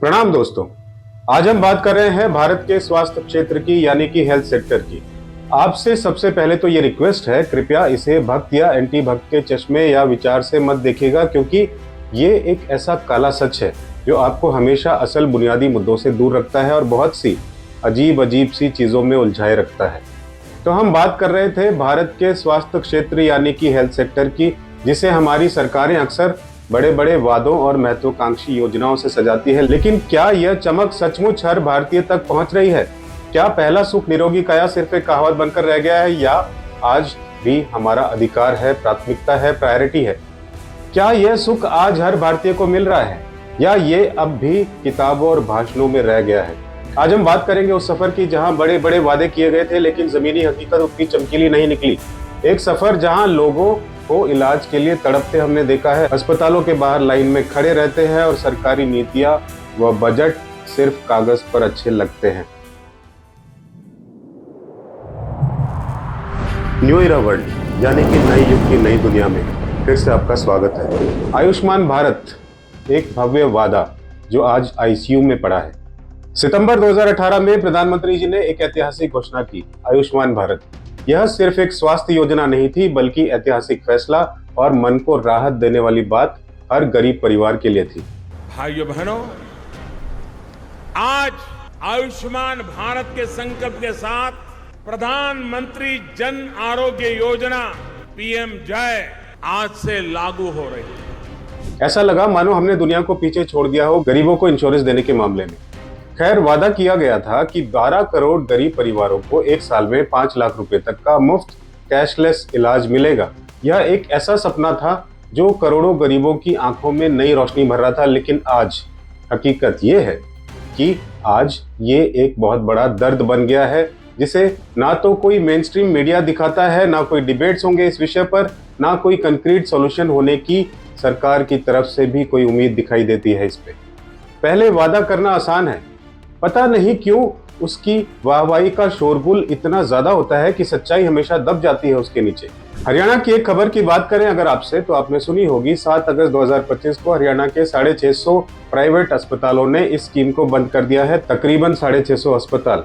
प्रणाम दोस्तों। आज हम बात कर रहे हैं भारत के स्वास्थ्य क्षेत्र की यानी कि हेल्थ सेक्टर की। आपसे सबसे पहले तो ये रिक्वेस्ट है, कृपया इसे भक्त या एंटी भक्त के चश्मे या विचार से मत देखिएगा, क्योंकि ये एक ऐसा काला सच है जो आपको हमेशा असल बुनियादी मुद्दों से दूर रखता है और बहुत सी अजीब अजीब सी चीजों में उलझाए रखता है। तो हम बात कर रहे थे भारत के स्वास्थ्य क्षेत्र यानी कि हेल्थ सेक्टर की, जिसे हमारी सरकारें अक्सर बड़े बड़े वादों और महत्वाकांक्षी योजनाओं से सजाती है। लेकिन क्या यह चमक सचमुच हर भारतीय तक पहुंच रही है? क्या पहला सुख निरोगी काया सिर्फ एक कहावत बनकर रह गया है, या आज भी हमारा अधिकार है, प्राथमिकता है, प्रायोरिटी है? क्या यह सुख आज हर भारतीय को मिल रहा है, या ये अब भी किताबों और भाषणों में रह गया है? आज हम बात करेंगे उस सफर की जहां बड़े बड़े वादे किए गए थे लेकिन जमीनी हकीकत उतनी चमकीली नहीं निकली। एक सफर जहां लोगों को इलाज के लिए तड़पते हमने देखा है, अस्पतालों के बाहर लाइन में खड़े रहते हैं और सरकारी नीतियां व बजट सिर्फ कागज पर अच्छे लगते हैं। न्यू इरा वर्ल्ड यानी कि नई युग की नई दुनिया में फिर से आपका स्वागत है। आयुष्मान भारत एक भव्य वादा जो आज आईसीयू में पड़ा है। सितंबर 2018 में प्रधानमंत्री जी ने एक ऐतिहासिक घोषणा की, आयुष्मान भारत। यह सिर्फ एक स्वास्थ्य योजना नहीं थी, बल्कि ऐतिहासिक फैसला और मन को राहत देने वाली बात हर गरीब परिवार के लिए थी। भाइयों बहनों, आज आयुष्मान भारत के संकल्प के साथ प्रधानमंत्री जन आरोग्य योजना पीएम जय आज से लागू हो रही है। ऐसा लगा मानो हमने दुनिया को पीछे छोड़ दिया हो गरीबों को इंश्योरेंस देने के मामले में। खैर, वादा किया गया था कि 12 करोड़ गरीब परिवारों को एक साल में 5 लाख रुपए तक का मुफ्त कैशलेस इलाज मिलेगा। यह एक ऐसा सपना था जो करोड़ों गरीबों की आंखों में नई रोशनी भर रहा था। लेकिन आज हकीकत ये है कि आज ये एक बहुत बड़ा दर्द बन गया है, जिसे ना तो कोई मेन स्ट्रीम मीडिया दिखाता है, ना कोई डिबेट्स होंगे इस विषय पर, ना कोई कंक्रीट सॉल्यूशन होने की सरकार की तरफ से भी कोई उम्मीद दिखाई देती है। इस पे पहले वादा करना आसान है, पता नहीं क्यों उसकी वाहवाही का शोरगुल इतना ज्यादा होता है कि सच्चाई हमेशा दब जाती है उसके नीचे। हरियाणा की एक खबर की बात करें अगर आपसे, तो आपने सुनी होगी 7 अगस्त 2025 को हरियाणा के 650 प्राइवेट अस्पतालों ने इस स्कीम को बंद कर दिया है। तकरीबन 650 अस्पताल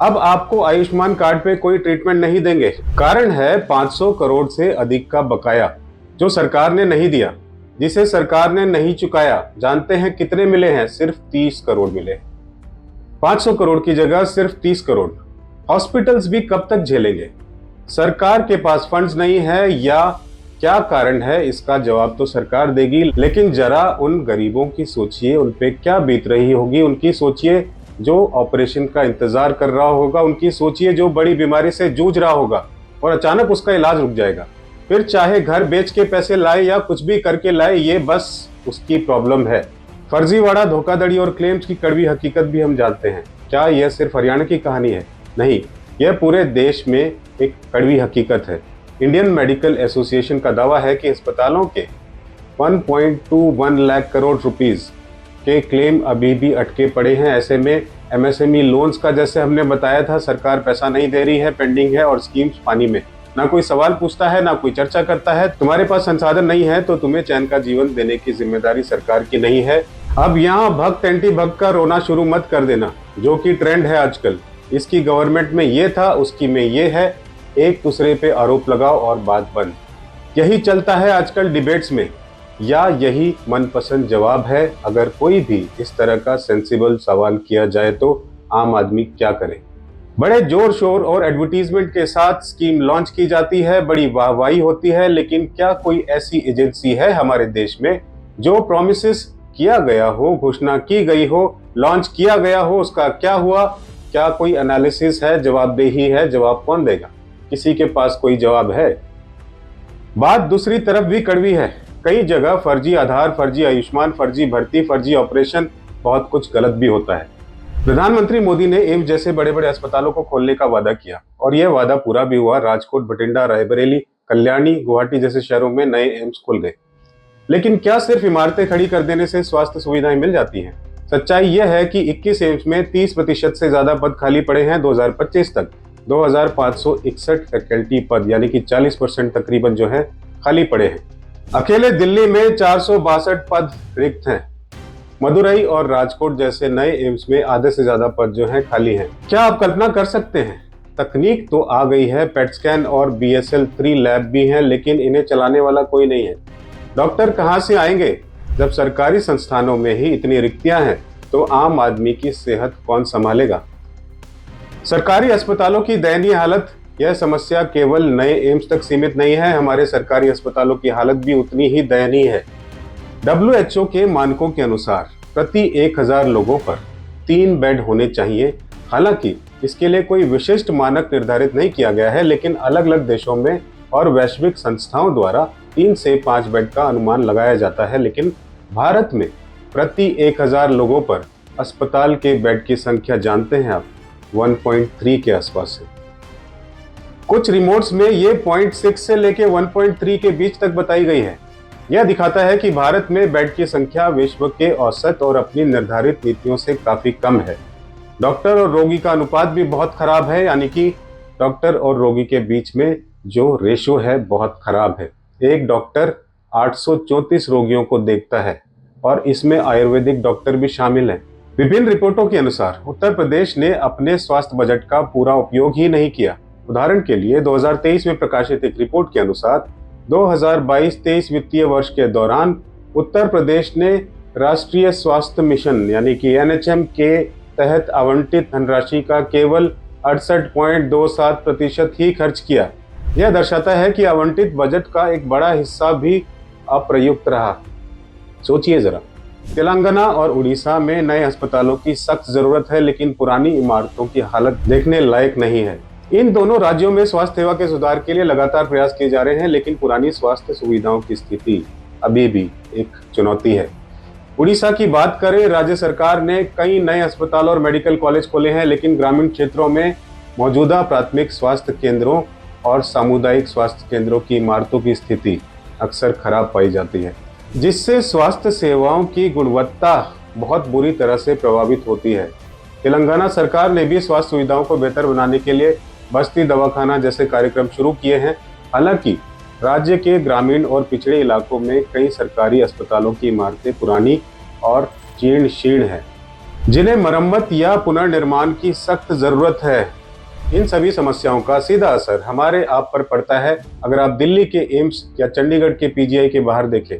अब आपको आयुष्मान कार्ड पे कोई ट्रीटमेंट नहीं देंगे। कारण है 500 करोड़ से अधिक का बकाया जो सरकार ने नहीं दिया, जिसे सरकार ने नहीं चुकाया। जानते हैं कितने मिले हैं? सिर्फ 30 करोड़ मिले। 500 करोड़ की जगह सिर्फ 30 करोड़। हॉस्पिटल्स भी कब तक झेलेंगे? सरकार के पास फंड्स नहीं है, या क्या कारण है? इसका जवाब तो सरकार देगी। लेकिन जरा उन गरीबों की सोचिए, उन पे क्या बीत रही होगी। उनकी सोचिए जो ऑपरेशन का इंतजार कर रहा होगा, उनकी सोचिए जो बड़ी बीमारी से जूझ रहा होगा और अचानक उसका इलाज रुक जाएगा। फिर चाहे घर बेच के पैसे लाए या कुछ भी करके लाए, ये बस उसकी प्रॉब्लम है। फर्जीवाड़ा, धोखाधड़ी और क्लेम्स की कड़वी हकीकत भी हम जानते हैं। क्या यह सिर्फ हरियाणा की कहानी है? नहीं, यह पूरे देश में एक कड़वी हकीकत है। इंडियन मेडिकल एसोसिएशन का दावा है कि अस्पतालों के 1.21 लाख करोड़ रुपीस के क्लेम अभी भी अटके पड़े हैं। ऐसे में एमएसएमई लोन्स का, जैसे हमने बताया था, सरकार पैसा नहीं दे रही है, पेंडिंग है और स्कीम्स पानी में। ना कोई सवाल पूछता है, ना कोई चर्चा करता है। तुम्हारे पास संसाधन नहीं है तो तुम्हें चैन का जीवन देने की जिम्मेदारी सरकार की नहीं है। अब यहाँ भक्त एंटी भक्त का रोना शुरू मत कर देना, जो कि ट्रेंड है आजकल। इसकी गवर्नमेंट में ये था, उसकी में ये है, एक दूसरे पे आरोप लगाओ और बात बंद। यही चलता है आजकल डिबेट्स में, या यही मनपसंद जवाब है? अगर कोई भी इस तरह का सेंसिबल सवाल किया जाए तो आम आदमी क्या करे? बड़े जोर शोर और एडवर्टीजमेंट के साथ स्कीम लॉन्च की जाती है, बड़ी वाहवाही होती है। लेकिन क्या कोई ऐसी एजेंसी है हमारे देश में जो प्रॉमिसेस किया गया हो, घोषणा की गई हो, लॉन्च किया गया हो, उसका क्या हुआ? क्या कोई एनालिसिस है? जवाबदेही है? जवाब कौन देगा? किसी के पास कोई जवाब है? बात दूसरी तरफ भी कड़वी है। कई जगह फर्जी आधार, फर्जी आयुष्मान, फर्जी भर्ती, फर्जी ऑपरेशन, बहुत कुछ गलत भी होता है। प्रधानमंत्री मोदी ने एम्स जैसे बड़े बड़े अस्पतालों को खोलने का वादा किया और यह वादा पूरा भी हुआ। राजकोट, बठिंडा, रायबरेली, कल्याणी, गुवाहाटी जैसे शहरों में नए एम्स खुल गए। लेकिन क्या सिर्फ इमारतें खड़ी कर देने से स्वास्थ्य सुविधाएं मिल जाती हैं? सच्चाई यह है कि 21 एम्स में 30% से ज्यादा पद खाली पड़े हैं। 2025 तक 2561 फैकल्टी पद यानी कि 40% तकरीबन जो है खाली पड़े हैं। अकेले दिल्ली में 462 पद रिक्त हैं। मदुरई और राजकोट जैसे नए एम्स में आधे से ज्यादा पद जो हैं खाली हैं। क्या आप कल्पना कर सकते हैं, तकनीक तो आ गई है, पेट स्कैन और BSL-3 लैब भी हैं, लेकिन इन्हें चलाने वाला कोई नहीं है। डॉक्टर कहां से आएंगे? जब सरकारी संस्थानों में ही इतनी रिक्तियां हैं तो आम आदमी की सेहत कौन संभालेगा? सरकारी अस्पतालों की दयनीय हालत, यह समस्या केवल नए एम्स तक सीमित नहीं है। हमारे सरकारी अस्पतालों की हालत भी उतनी ही दयनीय है। WHO के मानकों के अनुसार प्रति 1000 लोगों पर 3 बेड होने चाहिए। हालांकि इसके लिए कोई विशिष्ट मानक निर्धारित नहीं किया गया है, लेकिन अलग अलग देशों में और वैश्विक संस्थाओं द्वारा 3 से 5 बेड का अनुमान लगाया जाता है। लेकिन भारत में प्रति 1000 लोगों पर अस्पताल के बेड की संख्या जानते हैं आप, 1.3 के आसपास है। कुछ रिपोर्ट्स में ये 0.6 से लेके 1.3 के बीच तक बताई गई है। यह दिखाता है कि भारत में बेड की संख्या विश्व के औसत और अपनी निर्धारित नीतियों से काफी कम है। डॉक्टर और रोगी का अनुपात भी बहुत खराब है, यानी कि डॉक्टर और रोगी के बीच में जो रेशो है बहुत खराब है। एक डॉक्टर 834 रोगियों को देखता है और इसमें आयुर्वेदिक डॉक्टर भी शामिल हैं। विभिन्न रिपोर्टों के अनुसार उत्तर प्रदेश ने अपने स्वास्थ्य बजट का पूरा उपयोग ही नहीं किया। उदाहरण के लिए 2023 में प्रकाशित एक रिपोर्ट के अनुसार 2022-23 वित्तीय वर्ष के दौरान उत्तर प्रदेश ने राष्ट्रीय स्वास्थ्य मिशन यानी कि NHM के तहत आवंटित धनराशि का केवल 68.27% ही खर्च किया। यह दर्शाता है कि आवंटित बजट का एक बड़ा हिस्सा भी अप्रयुक्त रहा। सोचिए जरा, तेलंगाना और उड़ीसा में नए अस्पतालों की सख्त जरूरत है, लेकिन पुरानी इमारतों की हालत देखने लायक नहीं है। इन दोनों राज्यों में स्वास्थ्य सेवा के सुधार के लिए लगातार प्रयास किए जा रहे हैं, लेकिन पुरानी स्वास्थ्य सुविधाओं की स्थिति अभी भी एक चुनौती है। उड़ीसा की बात करें, राज्य सरकार ने कई नए अस्पताल और मेडिकल कॉलेज खोले हैं, लेकिन ग्रामीण क्षेत्रों में मौजूदा प्राथमिक स्वास्थ्य केंद्रों और सामुदायिक स्वास्थ्य केंद्रों की इमारतों की स्थिति अक्सर खराब पाई जाती है, जिससे स्वास्थ्य सेवाओं की गुणवत्ता बहुत बुरी तरह से प्रभावित होती है। तेलंगाना सरकार ने भी स्वास्थ्य सुविधाओं को बेहतर बनाने के लिए बस्ती दवाखाना जैसे कार्यक्रम शुरू किए हैं। हालांकि राज्य के ग्रामीण और पिछड़े इलाकों में कई सरकारी अस्पतालों की इमारतें पुरानी और जीर्ण शीर्ण हैं, जिन्हें मरम्मत या पुनर्निर्माण की सख्त जरूरत है। इन सभी समस्याओं का सीधा असर हमारे आप पर पड़ता है। अगर आप दिल्ली के एम्स या चंडीगढ़ के PGI के बाहर देखें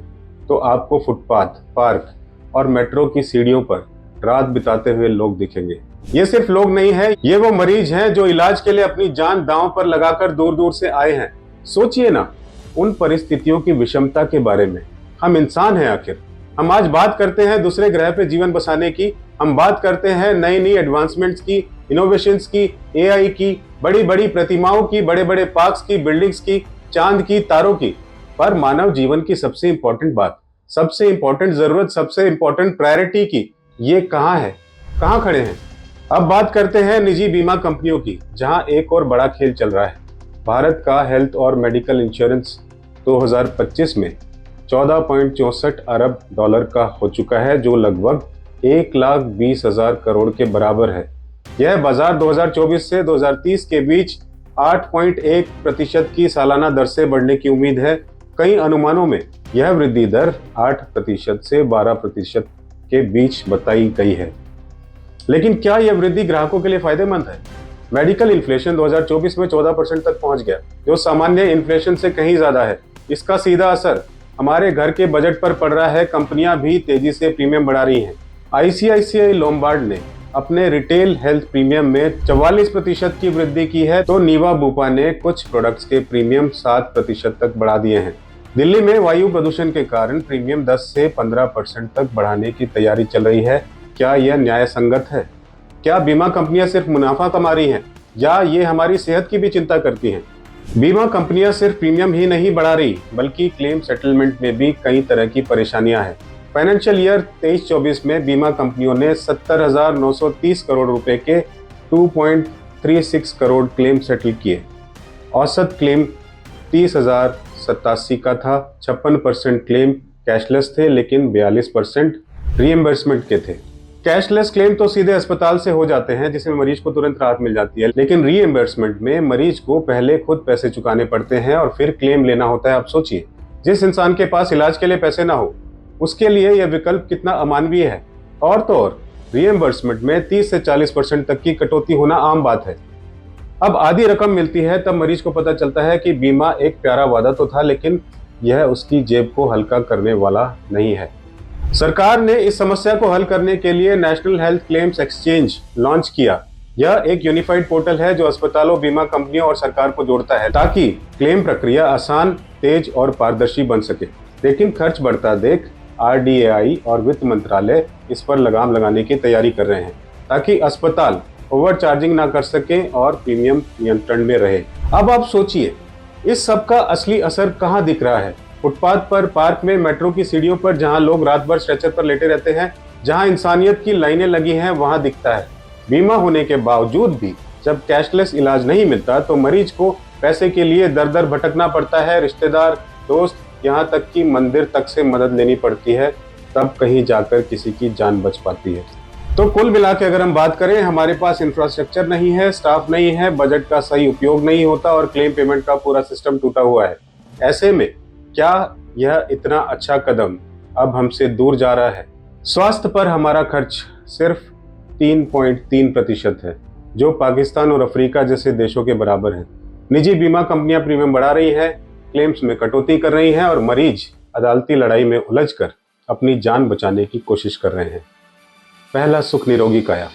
तो आपको फुटपाथ, पार्क और मेट्रो की सीढ़ियों पर रात बिताते हुए लोग दिखेंगे। ये सिर्फ लोग नहीं है, ये वो मरीज हैं जो इलाज के लिए अपनी जान दांव पर लगाकर दूर दूर से आए हैं। सोचिए ना उन परिस्थितियों की विषमता के बारे में। हम इंसान हैं आखिर। हम आज बात करते हैं दूसरे ग्रह पे जीवन बसाने की, हम बात करते हैं नई नई एडवांसमेंट्स की, इनोवेशंस की, AI की, बड़ी बड़ी प्रतिमाओं की, बड़े बड़े पार्क्स की, बिल्डिंग्स की, चांद की, तारों की। पर मानव जीवन की सबसे इंपॉर्टेंट बात, सबसे इंपॉर्टेंट जरूरत, सबसे इंपॉर्टेंट प्रायोरिटी की, ये कहाँ है, कहाँ खड़े हैं? अब बात करते हैं निजी बीमा कंपनियों की, जहां एक और बड़ा खेल चल रहा है। भारत का हेल्थ और मेडिकल इंश्योरेंस 2025 में 14.64 अरब डॉलर का हो चुका है, जो लगभग 1,20,000 करोड़ के बराबर है। यह बाजार 2024 से 2030 के बीच 8.1% की सालाना दर से बढ़ने की उम्मीद है। कई अनुमानों में यह वृद्धि दर 8% से 12% के बीच बताई गई है। लेकिन क्या यह वृद्धि ग्राहकों के लिए फायदेमंद है? मेडिकल इन्फ्लेशन 2024 में 14% तक पहुंच गया, जो सामान्य इन्फ्लेशन से कहीं ज्यादा है। इसका सीधा असर हमारे घर के बजट पर पड़ रहा है। कंपनियां भी तेजी से प्रीमियम बढ़ा रही हैं। ICICI लोम्बार्ड ने अपने रिटेल हेल्थ प्रीमियम में 44% की वृद्धि की है, तो नीवा बुपा ने कुछ प्रोडक्ट्स के प्रीमियम 7% तक बढ़ा दिए हैं। दिल्ली में वायु प्रदूषण के कारण प्रीमियम 10 से 15% तक बढ़ाने की तैयारी चल रही है। क्या यह न्याय संगत है? क्या बीमा कंपनियां सिर्फ मुनाफा कमा रही हैं, या ये हमारी सेहत की भी चिंता करती हैं? बीमा कंपनियां सिर्फ प्रीमियम ही नहीं बढ़ा रही, बल्कि क्लेम सेटलमेंट में भी कई तरह की परेशानियां हैं। फाइनेंशियल ईयर 23-24 में बीमा कंपनियों ने 70,930 करोड़ रुपए के 2.36 करोड़ क्लेम सेटल किए। औसत क्लेम 30,087 का था। 56% क्लेम कैशलेस थे, लेकिन 42% रीएम्बर्समेंट के थे। कैशलेस क्लेम तो सीधे अस्पताल से हो जाते हैं, जिसमें मरीज को तुरंत राहत मिल जाती है, लेकिन रीएम्बर्समेंट में मरीज को पहले खुद पैसे चुकाने पड़ते हैं और फिर क्लेम लेना होता है। आप सोचिए, जिस इंसान के पास इलाज के लिए पैसे ना हो, उसके लिए यह विकल्प कितना अमानवीय है। और तो और रिएम्बर्समेंट में 30 से 40% तक की कटौती होना आम बात है। अब आधी रकम मिलती है तब मरीज को पता चलता है कि बीमा एक प्यारा वादा तो था, लेकिन यह उसकी जेब को हल्का करने वाला नहीं है। सरकार ने इस समस्या को हल करने के लिए national health claims exchange launch किया। यह एक यूनिफाइड पोर्टल है जो अस्पतालों, बीमा कंपनियों और सरकार को जोड़ता है ताकि क्लेम प्रक्रिया आसान, तेज और पारदर्शी बन सके। लेकिन खर्च बढ़ता देख RDAI और वित्त मंत्रालय इस पर लगाम लगाने की तैयारी कर रहे हैं ताकि अस्पताल ओवरचार्जिंग ना कर सकें और प्रीमियम नियंत्रण में रहे। अब आप सोचिए, इस सब का असली असर कहाँ दिख रहा है? फुटपाथ पर, पार्क में, मेट्रो की सीढ़ियों पर, जहां लोग रात भर स्ट्रेचर पर लेटे रहते हैं, जहां इंसानियत की लाइनें लगी हैं, वहां दिखता है। बीमा होने के बावजूद भी जब कैशलेस इलाज नहीं मिलता तो मरीज को पैसे के लिए दर दर भटकना पड़ता है। रिश्तेदार, दोस्त, यहाँ तक कि मंदिर तक से मदद लेनी पड़ती है, तब कहीं जाकर किसी की जान बच पाती है। तो कुल मिला के अगर हम बात करें, हमारे पास इंफ्रास्ट्रक्चर नहीं है, स्टाफ नहीं है, बजट का सही उपयोग नहीं होता और क्लेम पेमेंट का पूरा सिस्टम टूटा हुआ है। ऐसे में क्या यह इतना अच्छा कदम अब हमसे दूर जा रहा है? स्वास्थ्य पर हमारा खर्च सिर्फ 3.3% है, जो पाकिस्तान और अफ्रीका जैसे देशों के बराबर है। निजी बीमा कंपनियां प्रीमियम बढ़ा रही हैं, क्लेम्स में कटौती कर रही हैं और मरीज अदालती लड़ाई में उलझकर अपनी जान बचाने की कोशिश कर रहे हैं। पहला सुख निरोगी काया,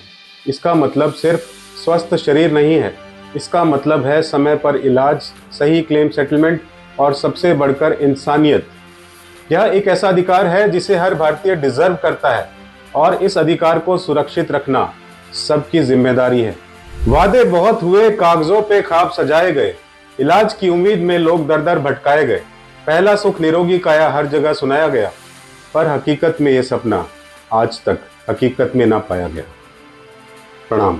इसका मतलब सिर्फ स्वस्थ शरीर नहीं है, इसका मतलब है समय पर इलाज, सही क्लेम सेटलमेंट और सबसे बढ़कर इंसानियत। यह एक ऐसा अधिकार है जिसे हर भारतीय डिजर्व करता है और इस अधिकार को सुरक्षित रखना सबकी जिम्मेदारी है। वादे बहुत हुए, कागजों पे ख्वाब सजाए गए, इलाज की उम्मीद में लोग दर दर भटकाए गए। पहला सुख निरोगी काया हर जगह सुनाया गया, पर हकीकत में यह सपना आज तक हकीकत में ना पाया गया। प्रणाम।